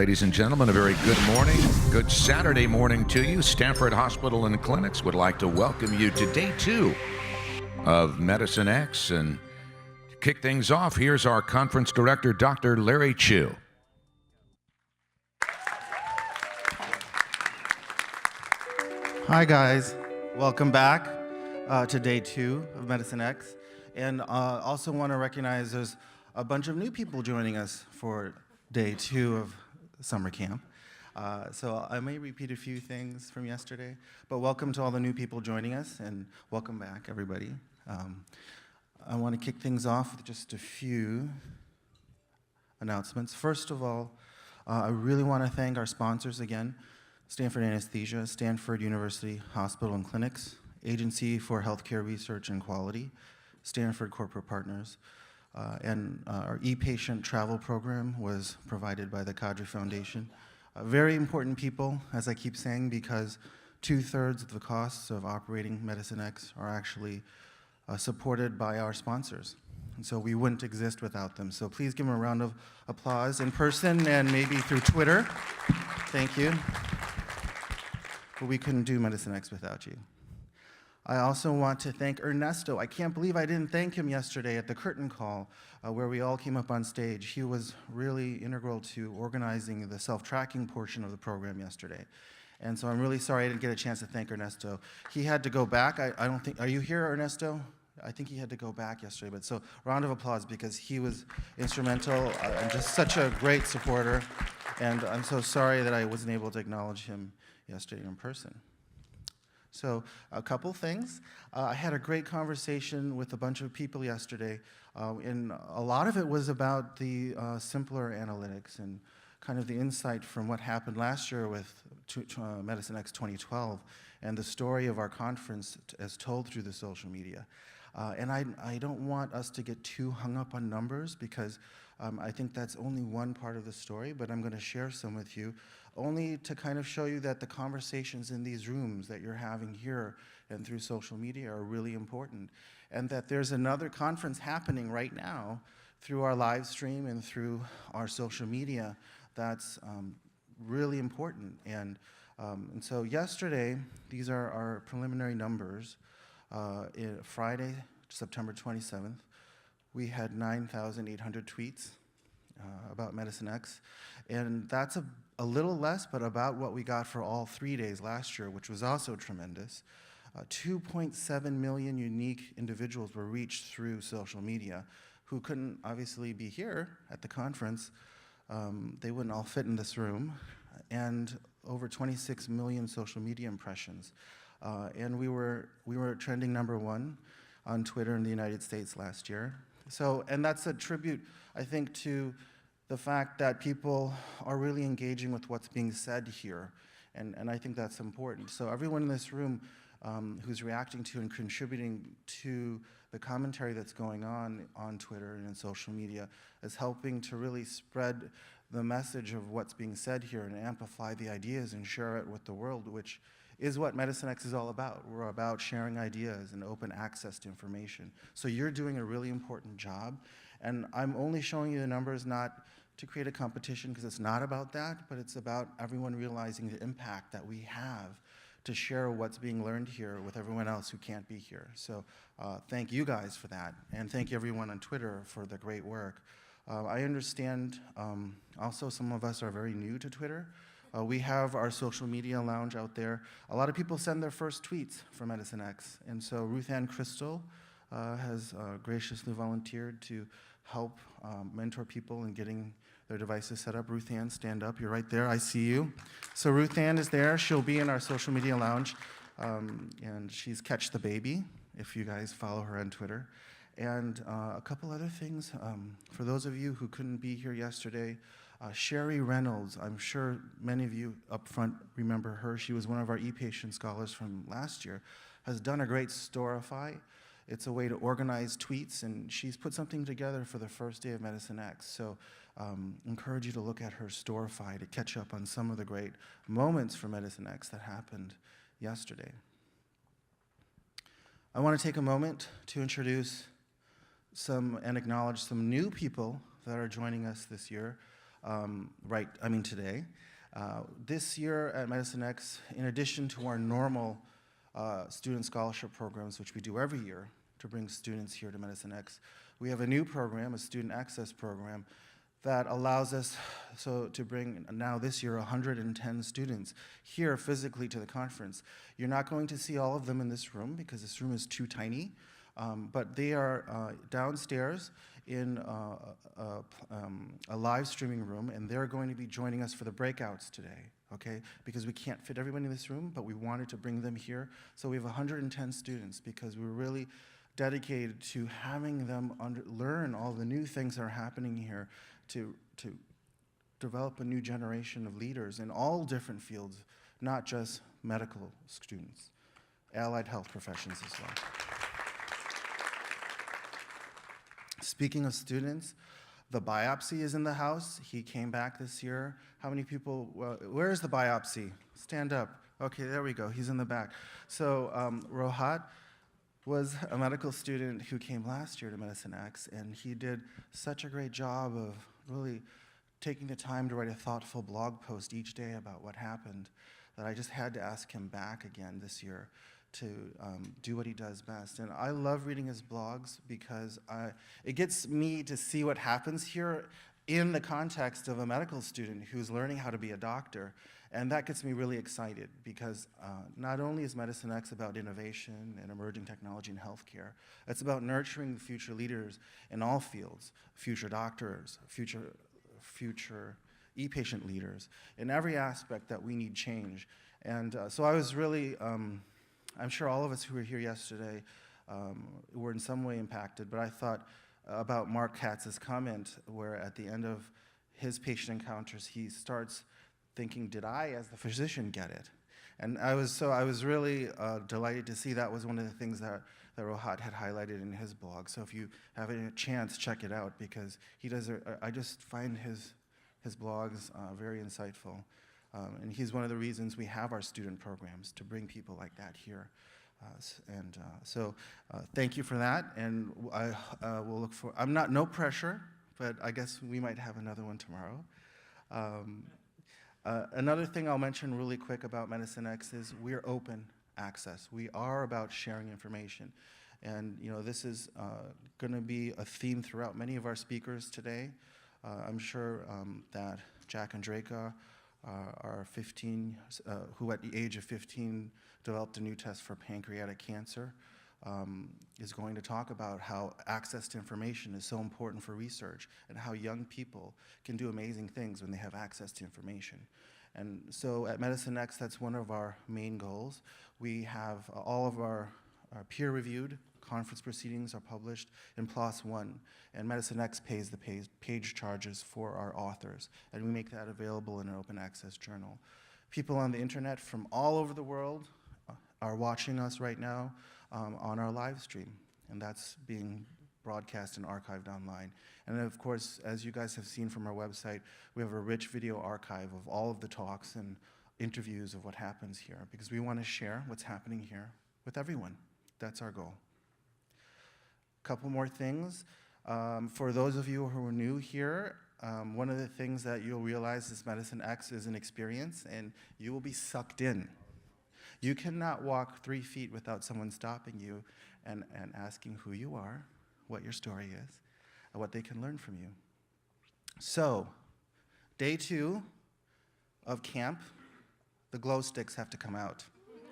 ladies and gentlemen, a very good morning, good Saturday morning to you. Stanford Hospital and Clinics would like to welcome you to day 2 of Medicine X. And to kick things off, here's our conference director, Dr. Larry Chu. Hi guys, welcome back to day 2 of Medicine X. And also want to recognize there's a bunch of new people joining us for day 2 of summer camp. So I may repeat a few things from yesterday, but welcome to all the new people joining us, and welcome back, everybody. I want to kick things off with just a few announcements. First of all, I really want to thank our sponsors again: Stanford Anesthesia, Stanford University Hospital and Clinics, Agency for Healthcare Research and Quality, Stanford Corporate Partners, and our e-patient travel program was provided by the Kadri Foundation. Very important people, as I keep saying, because 2/3 of the costs of operating Medicine X are actually supported by our sponsors. And so we wouldn't exist without them. So please give them a round of applause in person and maybe through Twitter. Thank you. But we couldn't do Medicine X without you. I also want to thank Ernesto. I can't believe I didn't thank him yesterday at the curtain call where we all came up on stage. He was really integral to organizing the self-tracking portion of the program yesterday. And so I'm really sorry I didn't get a chance to thank Ernesto. He had to go back. I don't think, are you here, Ernesto? I think he had to go back yesterday. But so round of applause, because he was instrumental and just such a great supporter. And I'm so sorry that I wasn't able to acknowledge him yesterday in person. So a couple things. I had a great conversation with a bunch of people yesterday, and a lot of it was about the simpler analytics and kind of the insight from what happened last year with Medicine X 2012 and the story of our conference as told through the social media. And I don't want us to get too hung up on numbers, because I think that's only one part of the story, but I'm going to share some with you, only to kind of show you that the conversations in these rooms that you're having here and through social media are really important, and that there's another conference happening right now through our live stream and through our social media that's really important. And so yesterday, these are our preliminary numbers. Friday, September 27th, we had 9,800 tweets about Medicine X, and that's a little less, but about what we got for all 3 days last year, which was also tremendous. 2.7 million unique individuals were reached through social media who couldn't obviously be here at the conference. They wouldn't all fit in this room, and over 26 million social media impressions. And we were trending #1 on Twitter in the United States last year. So, and that's a tribute, I think, to the fact that people are really engaging with what's being said here, and I think that's important. So everyone in this room who's reacting to and contributing to the commentary that's going on Twitter and in social media is helping to really spread the message of what's being said here and amplify the ideas and share it with the world, which is what Medicine X is all about. We're about sharing ideas and open access to information. So you're doing a really important job, and I'm only showing you the numbers not to create a competition, because it's not about that, but it's about everyone realizing the impact that we have to share what's being learned here with everyone else who can't be here. So thank you guys for that, and thank you everyone on Twitter for the great work. I understand also some of us are very new to Twitter. We have our social media lounge out there. A lot of people send their first tweets for Medicine X, and so Ruth Ann Crystal has graciously volunteered to help mentor people in getting their devices set up. Ruth Ann, stand up. You're right there. I see you. So Ruth Ann is there. She'll be in our social media lounge, and she's Catch the Baby, if you guys follow her on Twitter. And a couple other things. For those of you who couldn't be here yesterday, Sherry Reynolds, I'm sure many of you up front remember her. She was one of our e-patient scholars from last year, has done a great Storify. It's a way to organize tweets, and she's put something together for the first day of Medicine X. So encourage you to look at her Storify to catch up on some of the great moments for Medicine X that happened yesterday. I want to take a moment to introduce and acknowledge some new people that are joining us this year. today. This year at Medicine X, in addition to our normal student scholarship programs, which we do every year to bring students here to Medicine X, we have a new program, a student access program, that allows us to bring, now this year, 110 students here physically to the conference. You're not going to see all of them in this room because this room is too tiny, but they are downstairs in a live streaming room, and they're going to be joining us for the breakouts today, okay? Because we can't fit everyone in this room, but we wanted to bring them here. So we have 110 students because we're really dedicated to having them learn all the new things that are happening here to develop a new generation of leaders in all different fields, not just medical students, allied health professions as well. Speaking of students, the biopsy is in the house. He came back this year. How many people, where's the biopsy? Stand up. Okay, there we go, he's in the back. So Rohat was a medical student who came last year to Medicine X, and he did such a great job of really taking the time to write a thoughtful blog post each day about what happened that I just had to ask him back again this year to do what he does best. And I love reading his blogs because it gets me to see what happens here in the context of a medical student who's learning how to be a doctor. And that gets me really excited because not only is Medicine X about innovation and emerging technology in healthcare, it's about nurturing future leaders in all fields, future doctors, future e-patient leaders, in every aspect that we need change. And so I was really, I'm sure all of us who were here yesterday were in some way impacted, but I thought about Mark Katz's comment where at the end of his patient encounters, he starts thinking, did I, as the physician, get it? And I was really delighted to see that was one of the things that Rohat had highlighted in his blog. So if you have a chance, check it out because he does. I just find his blogs very insightful, and he's one of the reasons we have our student programs to bring people like that here. So thank you for that, and I will look for. No pressure, but I guess we might have another one tomorrow. Another thing I'll mention really quick about Medicine X is we're open access. We are about sharing information. And this is going to be a theme throughout many of our speakers today. I'm sure that Jack and Draka are 15, who at the age of 15 developed a new test for pancreatic cancer, is going to talk about how access to information is so important for research and how young people can do amazing things when they have access to information. And so at Medicine X, that's one of our main goals. We have all of our peer-reviewed conference proceedings are published in PLOS One, and Medicine X pays the page charges for our authors, and we make that available in an open access journal. People on the internet from all over the world are watching us right now on our live stream, and that's being broadcast and archived online. And of course, as you guys have seen from our website, we have a rich video archive of all of the talks and interviews of what happens here, because we want to share what's happening here with everyone. That's our goal. A couple more things. For those of you who are new here, one of the things that you'll realize is Medicine X is an experience, and you will be sucked in. You cannot walk 3 feet without someone stopping you and asking who you are, what your story is, and what they can learn from you. So, day 2 of camp, the glow sticks have to come out.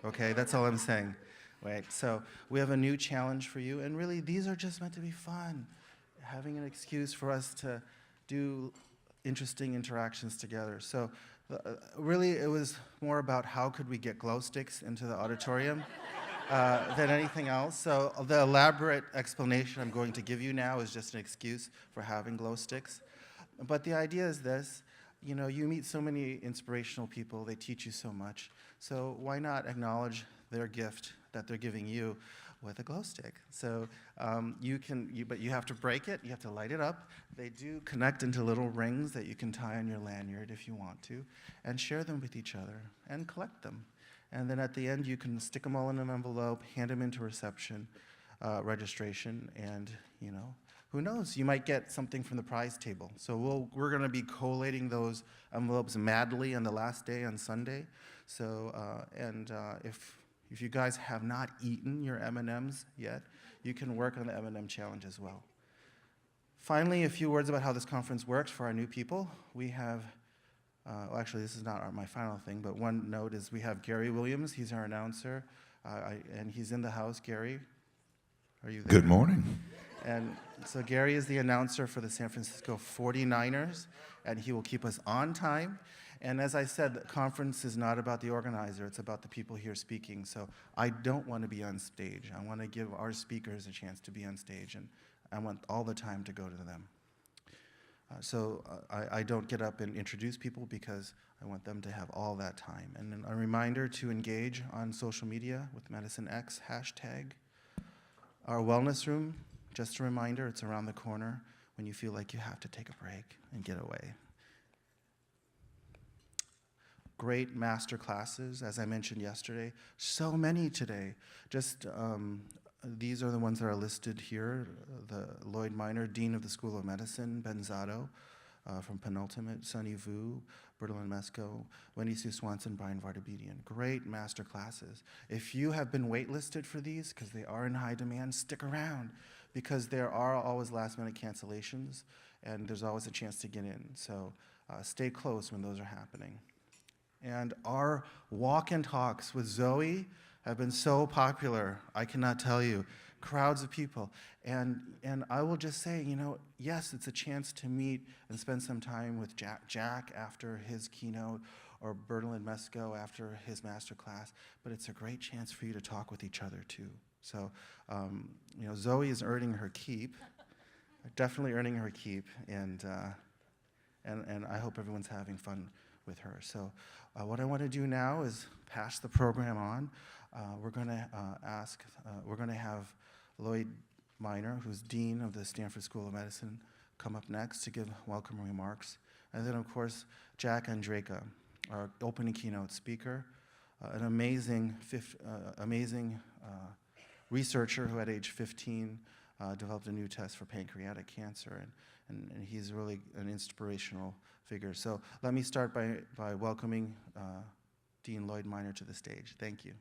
Okay, that's all I'm saying. Right, so we have a new challenge for you, and really these are just meant to be fun, having an excuse for us to do interesting interactions together. So really it was more about how could we get glow sticks into the auditorium than anything else. So the elaborate explanation I'm going to give you now is just an excuse for having glow sticks. But the idea is this, you meet so many inspirational people, they teach you so much, so why not acknowledge their gift that they're giving you with a glow stick. So but you have to break it, you have to light it up. They do connect into little rings that you can tie on your lanyard if you want to, and share them with each other, and collect them. And then at the end, you can stick them all in an envelope, hand them into reception, registration, and who knows, you might get something from the prize table. So we're going to be collating those envelopes madly on the last day on Sunday. So, if you guys have not eaten your M&Ms yet, you can work on the M&M challenge as well. Finally, a few words about how this conference works for our new people. We have, well, actually, this is not my final thing, but one note is we have Gary Williams. He's our announcer, and he's in the house. Gary, are you there? Good morning. And so Gary is the announcer for the San Francisco 49ers, and he will keep us on time. And as I said, the conference is not about the organizer, it's about the people here speaking. So I don't want to be on stage. I want to give our speakers a chance to be on stage, and I want all the time to go to them. I don't get up and introduce people because I want them to have all that time. And then a reminder to engage on social media with MedicineX hashtag. Our wellness room, just a reminder, it's around the corner when you feel like you have to take a break and get away. Great master classes, as I mentioned yesterday. So many today. Just these are the ones that are listed here. The Lloyd Minor, Dean of the School of Medicine, Ben Zotto, from Penultimate, Sunny Vu, Bertolin Mesco, Wendy Sue Swanson, Brian Vardabedian. Great master classes. If you have been waitlisted for these, because they are in high demand, stick around, because there are always last-minute cancellations, and there's always a chance to get in. So stay close when those are happening. And our walk and talks with Zoe have been so popular, I cannot tell you. Crowds of people. And I will just say, you know, yes, it's a chance to meet and spend some time with Jack after his keynote, or Bertolin Mesco after his master class, but it's a great chance for you to talk with each other too. So, you know, Zoe is earning her keep, definitely earning her keep, and I hope everyone's having fun with her. So what I want to do now is pass the program on. We're going to have Lloyd Minor, who's Dean of the Stanford School of Medicine, come up next to give welcome remarks. And then, of course, Jack Andraka, our opening keynote speaker, an amazing researcher who at age 15 developed a new test for pancreatic cancer, and he's really an inspirational figure. So let me start by welcoming Dean Lloyd Minor to the stage. Thank you.